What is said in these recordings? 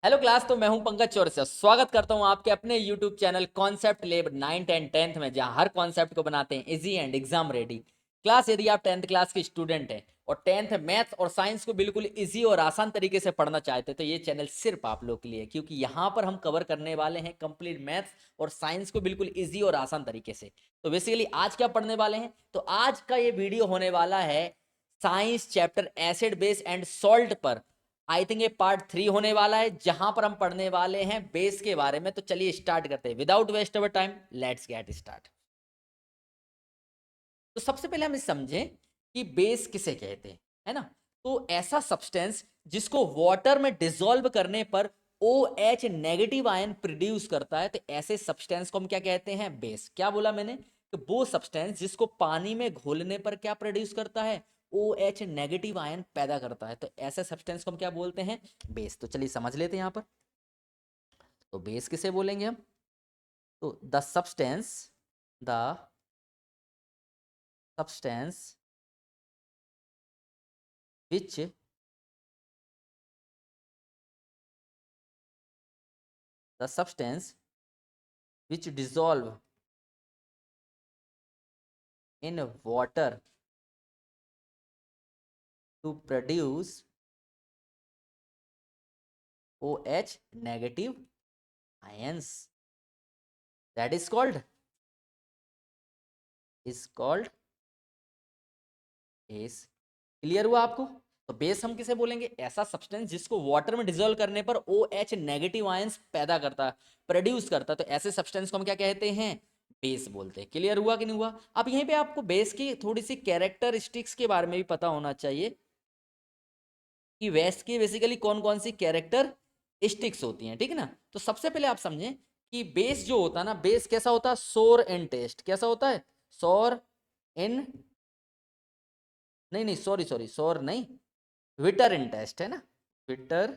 Hello class. तो मैं हूं पंकज चौरसिया। स्वागत करता हूं आपके अपने YouTube channel concept lab 9th and 10th में, जहां हर कॉन्सेप्ट को बनाते हैं easy and exam ready. Class, यदि आप 10th क्लास के स्टूडेंट हैं और 10th मैथ्स और साइंस को बिल्कुल इजी और आसान तरीके से पढ़ना चाहते हैं तो ये चैनल सिर्फ आप लोग के लिए है, क्योंकि यहाँ पर हम कवर करने वाले हैं कंप्लीट मैथ्स और साइंस को बिल्कुल ईजी और आसान तरीके से। तो बेसिकली आज क्या पढ़ने वाले हैं, तो आज का ये वीडियो होने वाला है science chapter acid base and salt पर। आई थिंक ये पार्ट 3 होने वाला है, जहां पर हम पढ़ने वाले हैं बेस के बारे में। तो चलिए स्टार्ट करते हैं without waste our time. Let's get start. तो सबसे पहले हम समझें कि बेस किसे कहते हैं, है ना। तो ऐसा सब्सटेंस जिसको वाटर में डिसॉल्व करने पर OH नेगेटिव आयन प्रोड्यूस करता है, तो ऐसे सब्सटेंस को हम क्या कहते हैं, बेस। क्या बोला मैंने, तो वो सब्सटेंस जिसको पानी में घोलने पर क्या प्रोड्यूस करता है, OH नेगेटिव आयन पैदा करता है, तो ऐसे सब्सटेंस को हम क्या बोलते हैं, बेस। तो चलिए समझ लेते हैं यहाँ पर। तो बेस किसे बोलेंगे हम, तो the substance which the substance which dissolve in water to produce OH negative ions, that is called base. Clear हुआ आपको। तो बेस हम किसे बोलेंगे, ऐसा सब्सटेंस जिसको वाटर में डिसॉल्व करने पर OH नेगेटिव आयंस पैदा करता है, प्रोड्यूस करता है, तो ऐसे सब्सटेंस को हम क्या कहते हैं, बेस बोलते हैं। क्लियर हुआ कि नहीं हुआ। अब यहीं पे आपको बेस की थोड़ी सी कैरेक्टरिस्टिक्स के बारे में भी पता होना चाहिए कि वेस्ट की बेसिकली कौन कौन सी कैरेक्टरिस्टिक्स होती हैं, ठीक है ना। तो सबसे पहले आप समझें कि बेस जो होता है ना, बेस कैसा होता है, सोर इन टेस्ट। कैसा होता है, सोर इन, नहीं नहीं सॉरी सॉरी, सोर नहीं, विटर इन टेस्ट है ना, विटर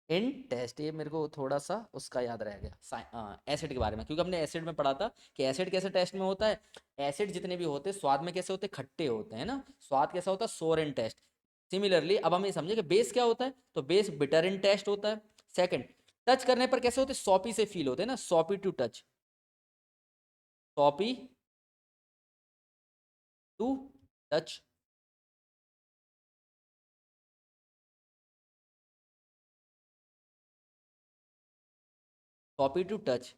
इन टेस्ट। ये मेरे को थोड़ा सा उसका याद रह गया एसिड के बारे में, क्योंकि हमने एसिड में पढ़ा था कि एसिड कैसे टेस्ट में होता है। एसिड जितने भी होते हैं स्वाद में कैसे होते हैं, खट्टे होते हैं ना। स्वाद कैसा होता है, सोर इन टेस्ट। सिमिलरली अब हम ये समझे कि बेस क्या होता है, तो बेस बिटर इन टेस्ट होता है। सेकंड, टच करने पर कैसे होते हैं, सॉपी से फील होते हैं ना, soapy to touch, soapy to touch. Soapy to touch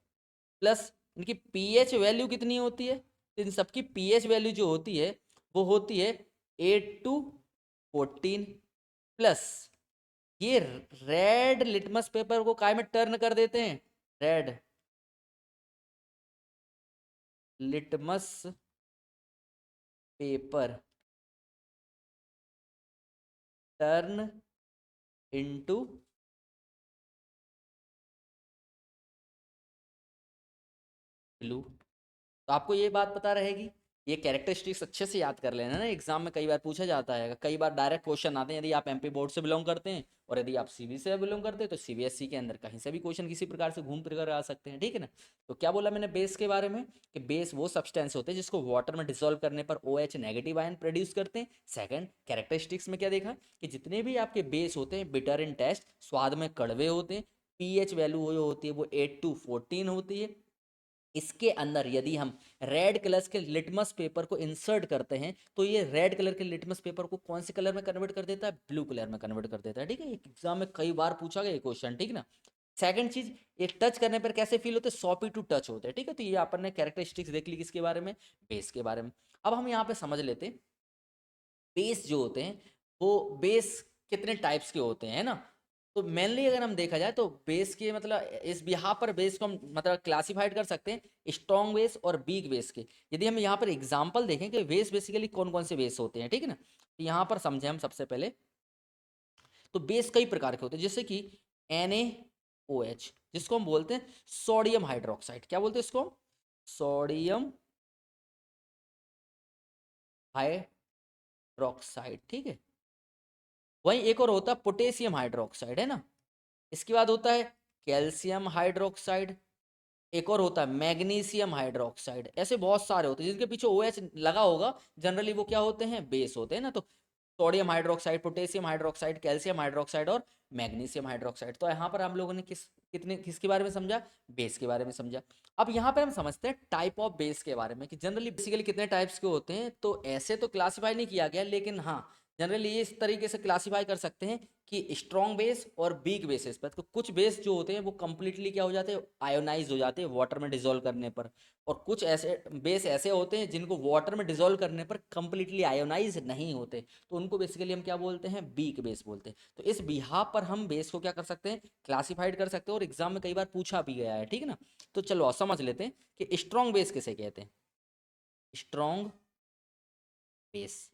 plus इनकी पीएच वैल्यू कितनी होती है, तो इन सबकी पीएच वैल्यू जो होती है वो होती है 8 to 14 प्लस। ये रेड लिटमस पेपर को काय में टर्न कर देते हैं, red litmus paper turn into blue. तो आपको ये बात पता रहेगी, ये कैरेक्टरिस्टिक्स अच्छे से याद कर लेना ना, एग्जाम में कई बार पूछा जाता है, कई बार डायरेक्ट क्वेश्चन आते हैं। यदि आप एमपी बोर्ड से बिलोंग करते हैं और यदि आप सीबी से बिलोंग करते हैं तो सीबीएसई के अंदर कहीं से भी क्वेश्चन किसी प्रकार से घूम फिर कर आ सकते हैं, ठीक है ना। तो क्या बोला मैंने बेस के बारे में, कि बेस वो सब्सटेंस होते हैं जिसको वाटर में डिसॉल्व करने पर OH नेगेटिव आयन प्रोड्यूस करते हैं। सेकंड कैरेक्टरिस्टिक्स में क्या देखा, कि जितने भी आपके बेस होते हैं बिटर इन टेस्ट, स्वाद में कड़वे होते हैं, पीएच वैल्यू जो होती है वो 8 to 14 होती है। इसके अंदर यदि हम रेड कलर के लिटमस पेपर को इंसर्ट करते हैं तो ये रेड कलर के लिटमस पेपर को कौन से कलर में कन्वर्ट कर देता है, ब्लू कलर में कन्वर्ट कर देता है, ठीक है। एग्जाम में कई बार पूछा गया ये क्वेश्चन, ठीक है ना। सेकंड चीज, एक टच करने पर कैसे फील होते हैं, सॉपी टू टच होते हैं, ठीक है। तो ये अपन ने कैरेक्टरिस्टिक्स देख ली किसके बारे में, बेस के बारे में। अब हम यहाँ पे समझ लेते हैं बेस जो होते हैं वो बेस कितने टाइप्स के होते हैं, है ना। तो मेनली अगर हम देखा जाए तो बेस के मतलब इस यहाँ पर बेस को हम मतलब क्लासिफाइड कर सकते हैं स्ट्रॉन्ग बेस और वीक बेस के। यदि हम यहाँ पर एग्जांपल देखें कि बेस बेसिकली कौन कौन से बेस होते हैं, ठीक है ना। तो यहाँ पर समझें हम सबसे पहले, तो बेस कई प्रकार के होते हैं, जैसे कि NaOH, जिसको हम बोलते हैं सोडियम हाइड्रोक्साइड। क्या बोलते हैं इसको, सोडियम हाइड्रोक्साइड, ठीक है। वहीं एक और होता है पोटेशियम हाइड्रोक्साइड, है ना। इसके बाद होता है कैल्शियम हाइड्रोक्साइड, एक और होता है मैग्नीशियम हाइड्रोक्साइड। ऐसे बहुत सारे होते हैं जिनके पीछे OH लगा होगा, जनरली वो क्या होते हैं, बेस होते हैं ना। तो sodium hydroxide, potassium hydroxide, calcium hydroxide और मैग्नीशियम हाइड्रोक्साइड। तो यहाँ पर हम लोगों ने किसके बारे में समझा, बेस के बारे में समझा। अब यहाँ पे हम समझते हैं टाइप ऑफ बेस के बारे में कि जनरली बेसिकली कितने टाइप्स के होते हैं। तो ऐसे तो क्लासिफाई नहीं किया गया, लेकिन हाँ जनरली ये इस तरीके से क्लासिफाई कर सकते हैं कि स्ट्रॉन्ग बेस और वीक बेसिस पर। तो कुछ बेस जो होते हैं वो कंप्लीटली क्या हो जाते हैं, आयोनाइज हो जाते हैं वाटर में डिजोल्व करने पर, और कुछ ऐसे बेस ऐसे होते हैं जिनको वाटर में डिजोल्व करने पर कंप्लीटली आयोनाइज नहीं होते, तो उनको बेसिकली हम क्या बोलते हैं, वीक बेस बोलते हैं। तो इस बिहाफ पर हम बेस को क्या कर सकते हैं, क्लासिफाइड कर सकते हैं, और एग्जाम में कई बार पूछा भी गया है, ठीक है ना। तो चलो समझ लेते हैं कि स्ट्रॉन्ग बेस किसे कहते हैं। स्ट्रॉन्ग बेस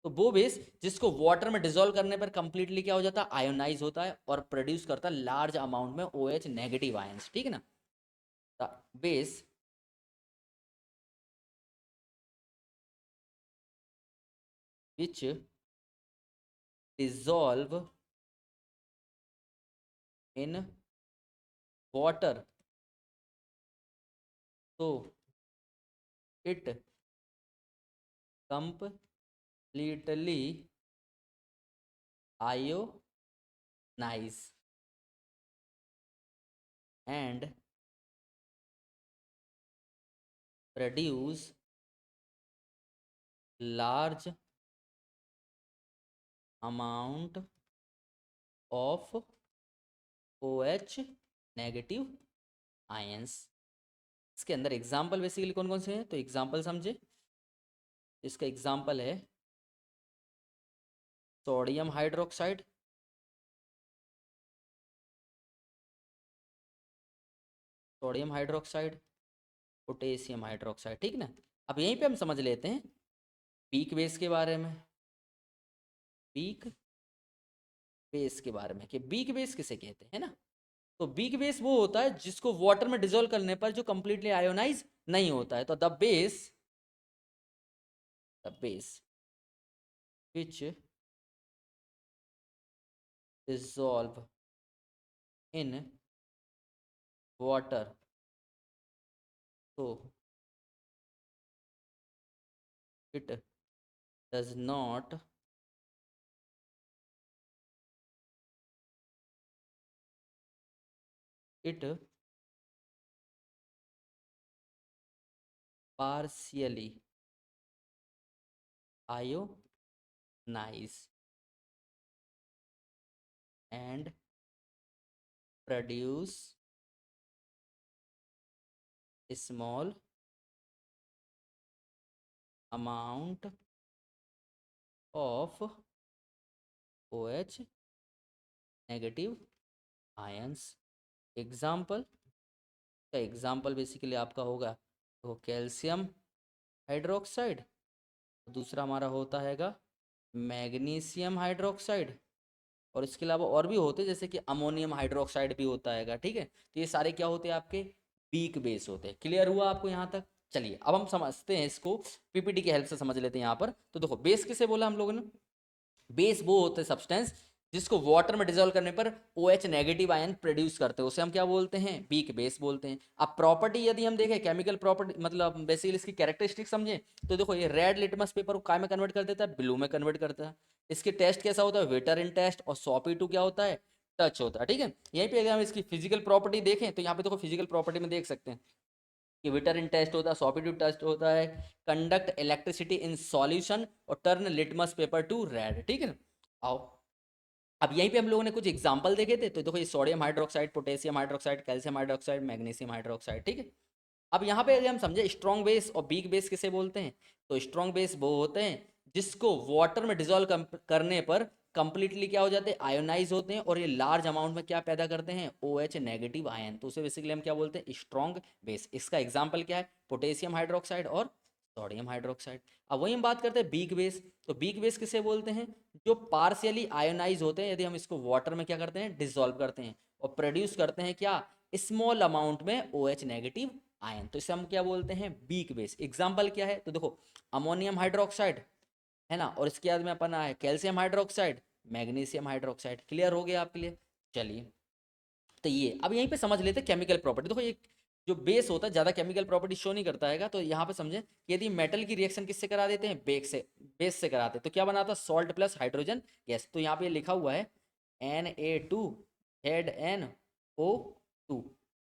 तो वो बेस जिसको वाटर में डिजोल्व करने पर कंप्लीटली क्या हो जाता है, आयोनाइज होता है और प्रोड्यूस करता है लार्ज अमाउंट में OH नेगेटिव आयंस, ठीक है ना। Base which dissolve in water, so it completely ionize and produce large amount of OH negative ions. इसके अंदर एग्जाम्पल बेसिकली कौन कौन से हैं, तो एग्जाम्पल समझे। इसका एग्जाम्पल है sodium hydroxide, sodium hydroxide, potassium hydroxide, ठीक ना। अब यहीं पे हम समझ लेते हैं वीक बेस के बारे में, वीक बेस के बारे में कि वीक बेस किसे कहते हैं ना। तो वीक बेस वो होता है जिसको वाटर में डिजोल्व करने पर जो कंप्लीटली आयोनाइज नहीं होता है। तो the base which dissolve in water, so it does not it partially ionize and produce a small amount of OH negative ions. Example का एग्जाम्पल बेसिकली आपका होगा तो कैल्शियम हाइड्रोक्साइड, दूसरा हमारा होता हैगा मैग्नीशियम हाइड्रोक्साइड, और इसके अलावा और भी होते हैं जैसे कि अमोनियम हाइड्रोक्साइड भी होता हैगा, ठीक है। तो ये सारे क्या होते हैं, आपके वीक बेस होते हैं। क्लियर हुआ आपको यहाँ तक। चलिए अब हम समझते हैं इसको, पीपीटी की हेल्प से समझ लेते हैं यहाँ पर। तो देखो बेस किसे बोला हम लोगों ने, बेस वो होते हैं सब्सटेंस जिसको वाटर में डिजोल्व करने पर OH नेगेटिव आयन प्रोड्यूस करते हैं, उसे हम क्या बोलते हैं, वीक बेस बोलते हैं। अब प्रॉपर्टी यदि हम देखें, केमिकल प्रॉपर्टी मतलब बेसिकली इसकी कैरेक्टरिस्टिक समझें, तो देखो ये रेड लिटमस पेपर को काय में कन्वर्ट कर देता है, ब्लू में कन्वर्ट करता है। इसके टेस्ट कैसा होता है, वेटर इन टेस्ट, और SOP2 क्या होता है, टच होता है, ठीक है। यहीं पे अगर हम इसकी फिजिकल प्रॉपर्टी देखें तो यहाँ पे देखो फिजिकल प्रॉपर्टी में देख सकते हैं कि विटर इन टेस्ट होता है, SOP2 टेस्ट होता है, कंडक्ट इलेक्ट्रिसिटी इन सॉल्यूशन और turn litmus paper two red, ठीक है ना। आओ अब यहीं पे हम लोगों ने कुछ एग्जांपल देखे थे, तो देखो ये sodium hydroxide, potassium hydroxide, calcium hydroxide, magnesium hydroxide, ठीक है। अब यहाँ पे अगर हम समझे स्ट्रॉन्ग बेस और वीक बेस किसे बोलते हैं, तो स्ट्रॉन्ग बेस वो होते हैं जिसको वाटर में डिजोल्व करने पर कंप्लीटली क्या हो जाते हैं, आयोनाइज होते हैं, और ये लार्ज अमाउंट में क्या पैदा करते हैं, OH नेगेटिव आयन। तो उसे बेसिकली हम क्या बोलते हैं, स्ट्रॉन्ग बेस। इसका एग्जाम्पल क्या है, पोटेशियम हाइड्रोक्साइड और सोडियम हाइड्रोक्साइड। अब वही हम बात करते हैं वीक बेस। तो वीक बेस किसे बोलते हैं, जो पार्शियली आयोनाइज होते हैं, यदि हम इसको वाटर में क्या करते हैं, डिसॉल्व करते हैं, और प्रोड्यूस करते हैं क्या, स्मॉल अमाउंट में OH नेगेटिव आयन। तो इसे हम क्या बोलते हैं, वीक बेस। एग्जाम्पल क्या है, तो देखो अमोनियम हाइड्रोक्साइड है ना, और इसके बाद में अपना है calcium hydroxide, magnesium hydroxide. Clear हो गया आपके लिए। चलिए तो ये अब यहीं पे समझ लेते हैं केमिकल प्रॉपर्टी। देखो ये जो बेस होता है ज़्यादा केमिकल प्रॉपर्टी शो नहीं करता है। तो यहाँ पे समझें कि यदि मेटल की रिएक्शन किससे करा देते हैं, बेस से कराते हैं, तो क्या बनाता है, सॉल्ट प्लस हाइड्रोजन गैस। तो यहाँ पे लिखा हुआ है Na2 NO2।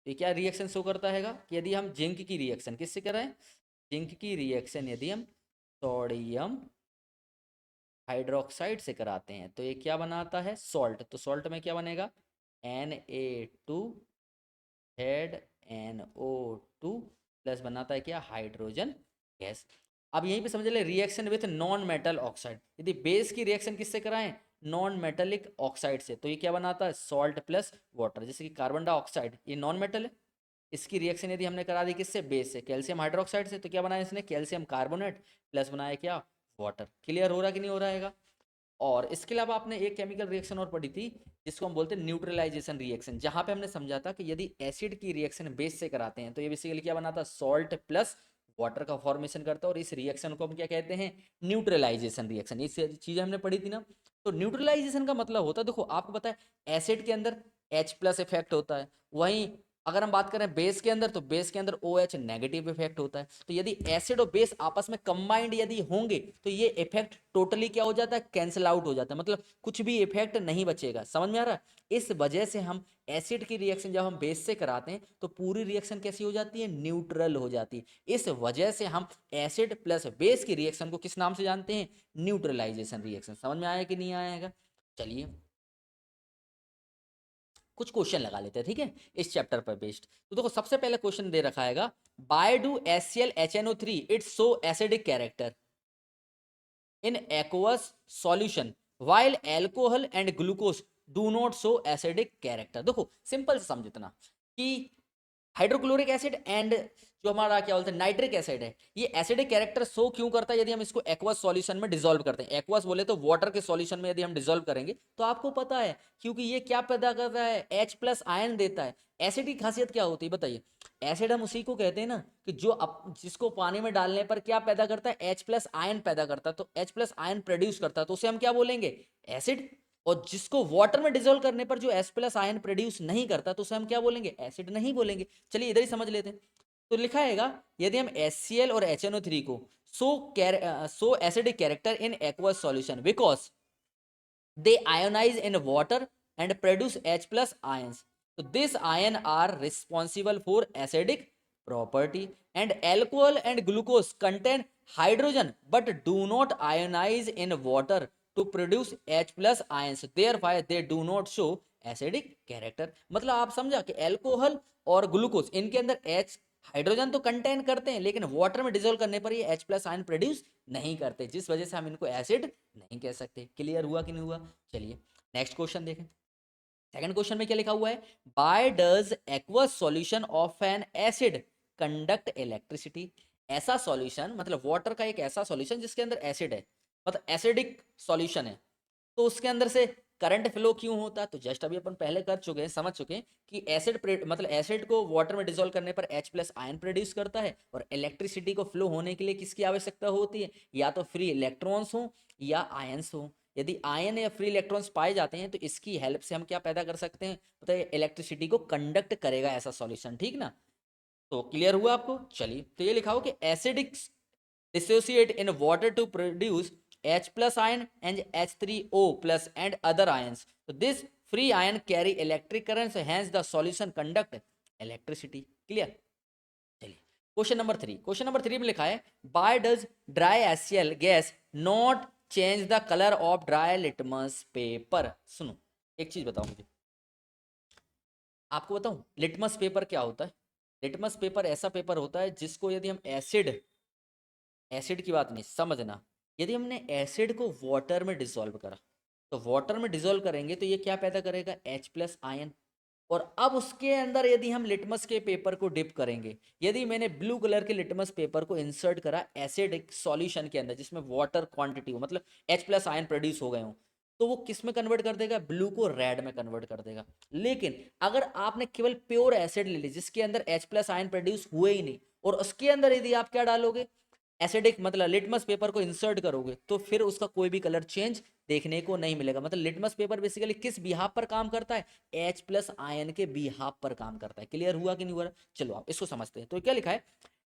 ये क्या रिएक्शन शो करता है कि यदि हम जिंक की रिएक्शन किससे कराएं, जिंक की रिएक्शन यदि हम सोडियम हाइड्रोक्साइड से कराते हैं तो ये क्या बनाता है, सॉल्ट। तो सॉल्ट में क्या बनेगा, Na2 NO2 प्लस बनाता है क्या, हाइड्रोजन गैस। अब यहीं पे समझ ले reaction with non metal oxide, यदि बेस की रिएक्शन किससे कराएं, नॉन मेटेलिक ऑक्साइड से, तो ये क्या बनाता है, सॉल्ट प्लस वाटर। जैसे कि कार्बन डाइऑक्साइड ये नॉन मेटल है, इसकी रिएक्शन यदि हमने करा दी किससे, बेस से, कैल्शियम हाइड्रोक्साइड से, तो क्या बनाया इसने, कैल्शियम कार्बोनेट प्लस बनाया क्या, वाटर। क्लियर हो रहा कि नहीं हो रहा है। और इसके अलावा आपने एक केमिकल रिएक्शन और पढ़ी थी जिसको हम बोलते हैं न्यूट्रलाइजेशन रिएक्शन, जहां पे हमने समझा था कि यदि एसिड की रिएक्शन बेस से कराते हैं तो ये बेसिकली क्या बनाता है, सॉल्ट प्लस वाटर का फॉर्मेशन करता है, और इस रिएक्शन को हम क्या कहते हैं, न्यूट्रलाइजेशन रिएक्शन। ये चीजें हमने पढ़ी थी ना। तो न्यूट्रलाइजेशन का मतलब होता है, देखो आपको पता है एसिड के अंदर H प्लस इफेक्ट होता है, वहीं अगर हम बात करें बेस के अंदर, तो बेस के अंदर OH नेगेटिव इफेक्ट होता है। तो यदि एसिड और बेस आपस में कंबाइंड यदि होंगे तो ये इफेक्ट टोटली क्या हो जाता है, कैंसिल आउट हो जाता है, मतलब कुछ भी इफेक्ट नहीं बचेगा। समझ में आ रहा है। इस वजह से हम एसिड की रिएक्शन जब हम बेस से कराते हैं तो पूरी रिएक्शन कैसी हो जाती है, न्यूट्रल हो जाती है। इस वजह से हम एसिड प्लस बेस की रिएक्शन को किस नाम से जानते हैं, न्यूट्रलाइजेशन रिएक्शन। समझ में आया कि नहीं आएगा। चलिए कुछ क्वेश्चन लगा लेते हैं, ठीक है, इस चैप्टर पर बेस्ड। तो देखो सबसे पहले क्वेश्चन दे रखा है, why do HCl it's so acidic character in aqueous solution while alcohol and glucose do not show acidic character। देखो सिंपल से समझ इतना कि हाइड्रोक्लोरिक एसिड एंड जो हमारा क्या बोलते हैं नाइट्रिक एसिड है, ये एसिडिक कैरेक्टर शो क्यों करता है यदि हम इसको एक्वस सॉल्यूशन में डिसॉल्व करते हैं। एक्वस बोले तो वाटर के सॉल्यूशन में यदि हम डिसॉल्व करेंगे तो आपको पता है क्योंकि ये क्या पैदा करता है, H प्लस आयन देता है। एसिड की खासियत क्या होती है बताइए, एसिड हम उसी को कहते हैं ना कि जो जिसको पानी में डालने पर क्या पैदा करता है, H प्लस आयन पैदा करता है। तो H प्लस आयन प्रोड्यूस करता है तो उसे हम क्या बोलेंगे, एसिड। और जिसको वाटर में डिसॉल्व करने पर जो H प्लस आयन प्रोड्यूस नहीं करता तो उसे हम क्या बोलेंगे, एसिड नहीं बोलेंगे। चलिए इधर ही समझ लेते हैं। तो लिखा हैगा यदि हम HCl और HNO3 को सो acidic character in aqueous solution because they ionize in water and produce H plus ions. So this ion are responsible for acidic property, and alcohol and glucose contain hydrogen but do not ionize in water to produce H plus ions, therefore they do not show acidic character। मतलब आप समझा कि alcohol और glucose इनके अंदर H hydrogen तो contain करते हैं लेकिन वाटर में डिसॉल्व करने पर ये H प्लस आयन प्रोड्यूस नहीं करते, जिस वजह से हम इनको एसिड नहीं कह सकते। क्लियर हुआ कि नहीं हुआ। चलिए नेक्स्ट क्वेश्चन देखें। सेकंड क्वेश्चन में क्या लिखा हुआ है, why does aqueous solution of an acid conduct electricity. ऐसा सॉल्यूशन मतलब वाटर का एक ऐसा सॉल्यूशन जिसके अंदर एसिड है, मतलब एसिडिक सॉल्यूशन है, तो उसके अंदर से करंट फ्लो क्यों होता है। तो जस्ट अभी अपन पहले कर चुके हैं, समझ चुके हैं कि एसिड मतलब एसिड को वाटर में डिसॉल्व करने पर H प्लस आयन प्रोड्यूस करता है, और इलेक्ट्रिसिटी को फ्लो होने के लिए किसकी आवश्यकता होती है, या तो फ्री इलेक्ट्रॉन्स हो या आयंस हो। यदि आयन या फ्री इलेक्ट्रॉन्स पाए जाते हैं तो इसकी हेल्प से हम क्या पैदा कर सकते हैं, मतलब इलेक्ट्रिसिटी को कंडक्ट करेगा ऐसा सॉल्यूशन, ठीक ना। तो क्लियर हुआ आपको। चलिए तो ये लिखा हो कि acidic dissociate in water to produce H plus ion and H3O plus and other ions. So this free ion carry electric currents, hence the solution conduct electricity। Clear। चलिए क्वेश्चन नंबर 3 में लिखा है, why does dry HCl gas not change the colour of dry litmus paper. सुनो एक चीज बताओ मुझे, आपको बताऊं लिटमस पेपर क्या होता है। लिटमस पेपर ऐसा पेपर होता है जिसको यदि हम एसिड की बात नहीं समझना, यदि हमने एसिड को वाटर में डिसॉल्व करा तो वाटर में डिसॉल्व करेंगे तो ये क्या पैदा करेगा, H प्लस आयन। और अब उसके अंदर यदि हम लिटमस के पेपर को डिप करेंगे, यदि मैंने ब्लू कलर के लिटमस पेपर को इंसर्ट करा एसिड सॉल्यूशन के अंदर जिसमें वाटर क्वांटिटी हो, मतलब H प्लस आयन प्रोड्यूस हो गए हो, तो वो किस में कन्वर्ट कर देगा, ब्लू को रेड में कन्वर्ट कर देगा। लेकिन अगर आपने केवल प्योर एसिड ले ली जिसके अंदर H प्लस आयन प्रोड्यूस हुए ही नहीं, और उसके अंदर यदि आप क्या डालोगे, एसिडिक मतलब लिटमस पेपर को इंसर्ट करोगे तो फिर उसका कोई भी कलर चेंज देखने को नहीं मिलेगा। मतलब लिटमस पेपर बेसिकली किस बिहाफ पर काम करता है, H प्लस आयन के बिहाफ पर काम करता है। क्लियर हुआ कि नहीं हुआ? चलो आप इसको समझते हैं। तो क्या लिखा है,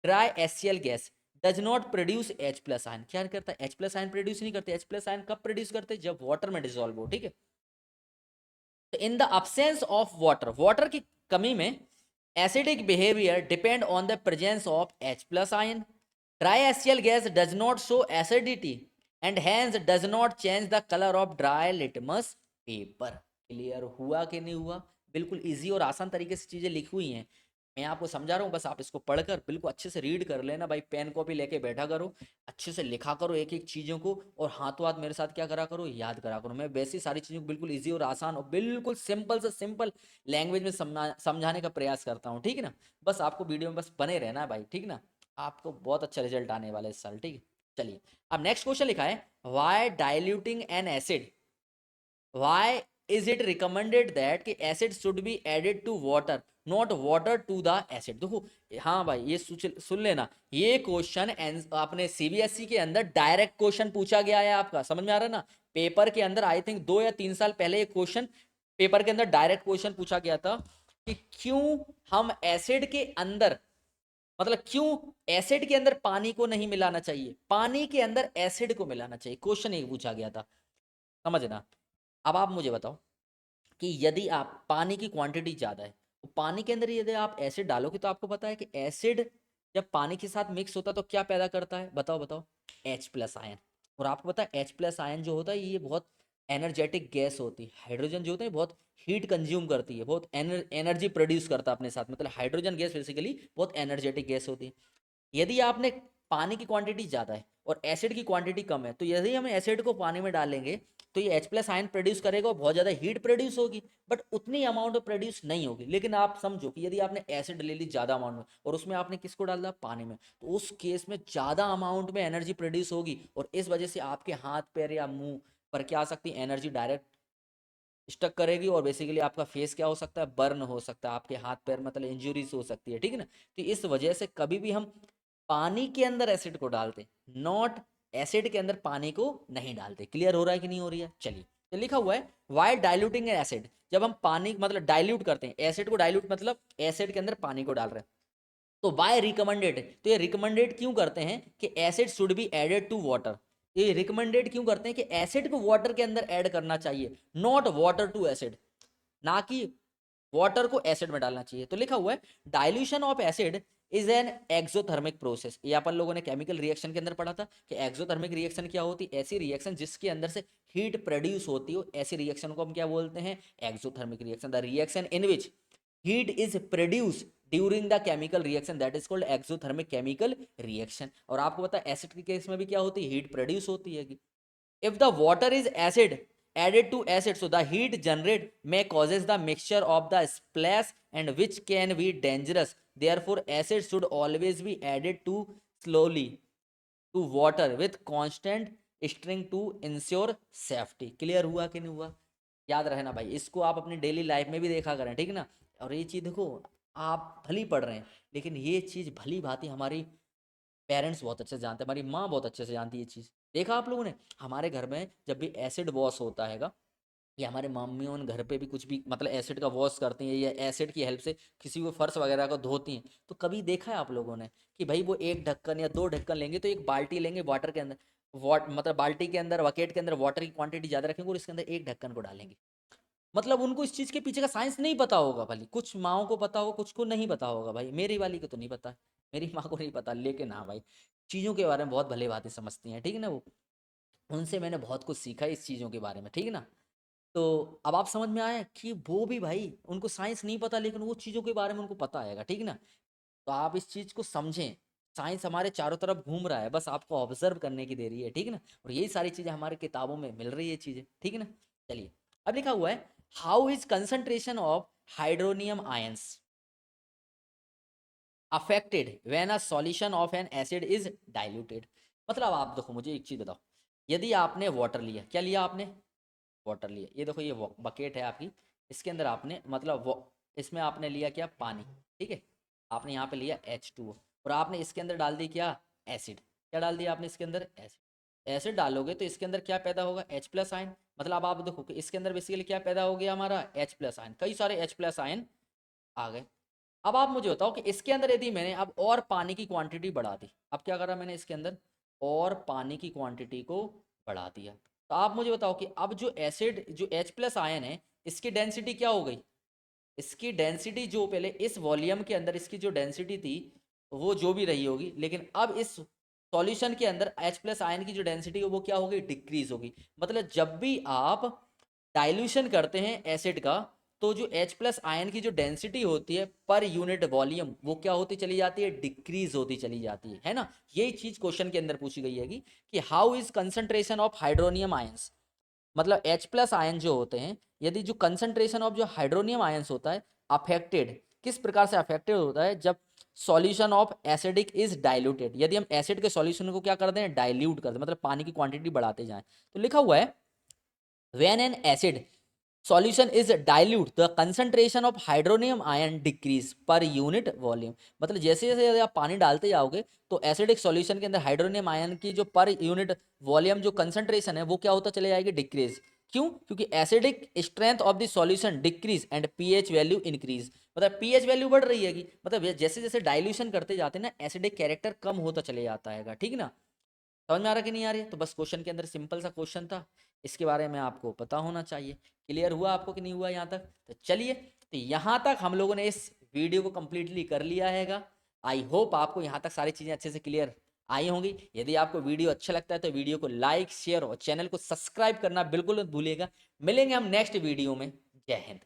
dry HCl gas does not produce H plus ion. क्या करता है, H प्लस आयन प्रोड्यूस नहीं करते। H प्लस आयन कब प्रोड्यूस करते हैं, जब वाटर में डिसॉल्व हो। ठीक है, तो in the absence of water, water की कमी में acidic behaviour depend on the presence of H plus ion. Dry HCl gas does not show acidity and hence does not change the color of dry litmus paper। Clear हुआ कि नहीं हुआ? बिल्कुल easy और आसान तरीके से चीजें लिखी हुई हैं, मैं आपको समझा रहा हूँ। बस आप इसको पढ़कर बिल्कुल अच्छे से रीड कर लेना भाई, पेन कॉपी लेके बैठा करो, अच्छे से लिखा करो एक एक चीज़ों को, और हाथों हाथ मेरे साथ क्या करा करो, याद करा करो। मैं वैसी सारी चीज़ों को बिल्कुल इजी और आसान और बिल्कुल सिंपल से सिंपल लैंग्वेज में समझाने का प्रयास करता हूँ। ठीक है ना, बस आपको वीडियो में बस बने रहना है भाई। ठीक ना, आपको बहुत अच्छा रिजल्ट आने वाला है इस साल। ठीक है, चलिए अब नेक्स्ट क्वेश्चन लिखा है, why diluting an acid, why is it recommended that कि acid should be added to water not water to the acid. देखो, हाँ भाई ये सुन लेना, ये क्वेश्चन अपने सीबीएसई के अंदर डायरेक्ट क्वेश्चन पूछा गया है आपका, समझ में आ रहा है ना। पेपर के अंदर आई थिंक 2 या 3 साल पहले ये क्वेश्चन पेपर के अंदर डायरेक्ट क्वेश्चन पूछा गया था कि क्यों हम एसिड के अंदर, मतलब क्यों एसिड के अंदर पानी को नहीं मिलाना चाहिए, पानी के अंदर एसिड को मिलाना चाहिए, क्वेश्चन एक पूछा गया था, समझना। अब आप मुझे बताओ कि यदि आप पानी की क्वांटिटी ज़्यादा है तो पानी के अंदर यदि आप एसिड डालोगे तो आपको पता है कि एसिड जब पानी के साथ मिक्स होता है तो क्या पैदा करता है, बताओ बताओ, H प्लस आयन। और आपको पता है H प्लस आयन जो होता है ये बहुत एनर्जेटिक गैस होती है। हाइड्रोजन जो होता है बहुत हीट कंज्यूम करती है, बहुत एनर्जी प्रोड्यूस करता है अपने साथ, मतलब हाइड्रोजन गैस बेसिकली बहुत एनर्जेटिक गैस होती है। यदि आपने पानी की क्वांटिटी ज़्यादा है और एसिड की क्वांटिटी कम है तो यदि हम एसिड को पानी में डालेंगे तो ये H प्लस आयन प्रोड्यूस करेगा और बहुत ज़्यादा हीट प्रोड्यूस होगी, बट उतनी अमाउंट में प्रोड्यूस नहीं होगी। लेकिन आप समझो कि यदि आपने एसिड ले ली ज़्यादा अमाउंट में और उसमें आपने किसको डाल दिया, पानी में, तो उस केस में ज़्यादा अमाउंट में एनर्जी प्रोड्यूस होगी और इस वजह से आपके हाथ पैर या मुंह पर क्या आ सकती है, एनर्जी डायरेक्ट स्टक करेगी और बेसिकली आपका फेस क्या हो सकता है, बर्न हो सकता है, आपके हाथ पैर मतलब इंजुरीज हो सकती है। ठीक है ना, तो इस वजह से कभी भी हम पानी के अंदर एसिड को डालते, नॉट एसिड के अंदर पानी को नहीं डालते। क्लियर हो रहा है कि नहीं हो रही है? चलिए, तो लिखा हुआ है वाइल डाइल्यूटिंग एसिड, जब हम पानी मतलब डाइल्यूट करते हैं एसिड को, डाइल्यूट मतलब एसिड के अंदर पानी को डाल रहे हैं, तो वाई रिकमेंडेड, तो ये रिकमेंडेड क्यों करते हैं कि acid should be added to water, ये रिकमेंडेड क्यों करते हैं कि एसिड को वाटर के अंदर ऐड करना चाहिए, नॉट वाटर टू एसिड, ना कि वाटर को एसिड में डालना चाहिए। तो लिखा हुआ है dilution of acid is an exothermic process, ये अपन लोगों ने केमिकल रिएक्शन के अंदर पढ़ा था कि एक्सोथर्मिक रिएक्शन क्या होती है, ऐसी रिएक्शन जिसके अंदर से हीट प्रोड्यूस होती हो, ऐसी रिएक्शन को हम क्या बोलते हैं, exothermic reaction. The reaction in which heat is produce during the chemical reaction that is called exothermic chemical reaction. और आपको पता है एसिड के केस में भी क्या होती है, हीट प्रोड्यूस होती है। If the water is acid added to acid, so the heat generate may causes the mixture of the splash and which can be dangerous. Therefore, acid should always be added to slowly to water with constant stirring to ensure safety। Clear हुआ कि नहीं हुआ? याद रहे ना भाई, इसको आप अपनी डेली लाइफ में भी देखा करें। ठीक है ना, और ये चीज़ देखो, आप भली पढ़ रहे हैं लेकिन ये चीज़ भली भांति हमारी पेरेंट्स बहुत अच्छे से जानते हैं, हमारी माँ बहुत अच्छे से जानती है ये चीज़। देखा आप लोगों ने, हमारे घर में जब भी एसिड वॉश होता हैगा या हमारे मम्मियों ने घर पे भी कुछ भी मतलब एसिड का वॉश करती हैं या एसिड की हेल्प से किसी को फर्श वगैरह को धोती हैं, तो कभी देखा है आप लोगों ने कि भाई वो एक ढक्कन या 2 ढक्कन लेंगे तो एक बाल्टी लेंगे वाटर के अंदर, मतलब बाल्टी के अंदर बकेट के अंदर वाटर की क्वांटिटी ज़्यादा रखेंगे और इसके अंदर एक ढक्कन को डालेंगे। मतलब उनको इस चीज़ के पीछे का साइंस नहीं पता होगा, भले कुछ माओ को पता होगा कुछ को नहीं पता होगा भाई, मेरी वाली को तो नहीं पता, मेरी माँ को नहीं पता, लेकिन हाँ भाई चीज़ों के बारे में बहुत भले बातें समझती हैं। ठीक है ना, वो उनसे मैंने बहुत कुछ सीखा है इस चीज़ों के बारे में। ठीक है ना, तो अब आप समझ में आया कि वो भी भाई उनको साइंस नहीं पता लेकिन वो चीज़ों के बारे में उनको पता आएगा। ठीक है ना, तो आप इस चीज़ को समझें, साइंस हमारे चारों तरफ घूम रहा है, बस आपको ऑब्जर्व करने की देरी है। ठीक है ना, और यही सारी चीज़ें हमारे किताबों में मिल रही है चीज़ें। ठीक है ना, चलिए अब लिखा हुआ है how is concentration of hydronium ions affected when a solution of an acid is diluted. मतलब आप देखो, मुझे एक चीज़ बताओ, यदि आपने वाटर लिया, क्या लिया आपने, वाटर लिया, ये देखो ये बकेट है आपकी, इसके अंदर आपने मतलब इसमें आपने लिया क्या, पानी। ठीक है, आपने यहाँ पे लिया H2O और आपने इसके अंदर डाल दी क्या, एसिड। क्या डाल दिया आपने इसके अंदर, एसिड। एसिड डालोगे तो इसके अंदर क्या पैदा होगा, H प्लस आयन। मतलब आप देखो कि इसके अंदर बेसिकली क्या पैदा हो गया हमारा, H प्लस आयन, कई सारे H प्लस आयन आ गए। अब आप मुझे बताओ कि इसके अंदर यदि मैंने अब और पानी की क्वांटिटी बढ़ा दी, अब क्या करा मैंने इसके अंदर और पानी की क्वांटिटी को बढ़ा दिया, तो आप मुझे बताओ कि अब जो एसिड जो H प्लस आयन है इसकी डेंसिटी क्या हो गई, इसकी डेंसिटी जो पहले इस वॉल्यूम के अंदर इसकी जो डेंसिटी थी वो जो भी रही होगी, लेकिन अब इस सॉल्यूशन के अंदर H प्लस आयन की जो डेंसिटी है वो क्या होगी, डिक्रीज होगी। मतलब जब भी आप डाइल्यूशन करते हैं एसिड का तो जो H प्लस आयन की जो डेंसिटी होती है पर यूनिट वॉल्यूम वो क्या होती चली जाती है, डिक्रीज होती चली जाती है ना। यही चीज क्वेश्चन के अंदर पूछी गई है कि how is concentration of hydronium ions, मतलब H प्लस आयन जो होते हैं यदि जो कंसंट्रेशन ऑफ जो हाइड्रोनियम आयंस होता है अफेक्टेड, किस प्रकार से अफेक्टेड होता है, जब solution of acidic is diluted, यदि हम एसिड के सॉल्यूशन को क्या करते हैं, डाइल्यूट करते हैं, मतलब पानी की क्वांटिटी बढ़ाते जाएं। तो लिखा हुआ है when an acid solution is dilute the concentration of hydronium ion decrease per unit volume, मतलब जैसे जैसे यदि आप पानी डालते जाओगे तो एसिडिक सॉल्यूशन के अंदर हाइड्रोनियम आयन की जो पर यूनिट वॉल्यूम जो कंसंट्रेशन है वो क्या होता चले जाएगी, डिक्रीज। क्यों, क्योंकि acidic strength of the solution decrease and pH value increase, मतलब पीएच वैल्यू बढ़ रही है, मतलब जैसे जैसे डाइल्यूशन करते जाते हैं ना एसिडिक कैरेक्टर कम होता चले जाता है, ठीक ना। समझ में आ रहा कि नहीं आ रही है, तो बस क्वेश्चन के अंदर सिंपल सा क्वेश्चन था, इसके बारे में आपको पता होना चाहिए। क्लियर हुआ आपको कि नहीं हुआ यहाँ तक, तो चलिए, तो यहाँ तक हम लोगों ने इस वीडियो को कंप्लीटली कर लिया हैगा। आई होप आपको यहाँ तक सारी चीज़ें अच्छे से क्लियर आई होंगी। यदि आपको वीडियो अच्छा लगता है तो वीडियो को लाइक शेयर और चैनल को सब्सक्राइब करना बिल्कुल मत भूलिएगा। मिलेंगे हम नेक्स्ट वीडियो में। जय हिंद।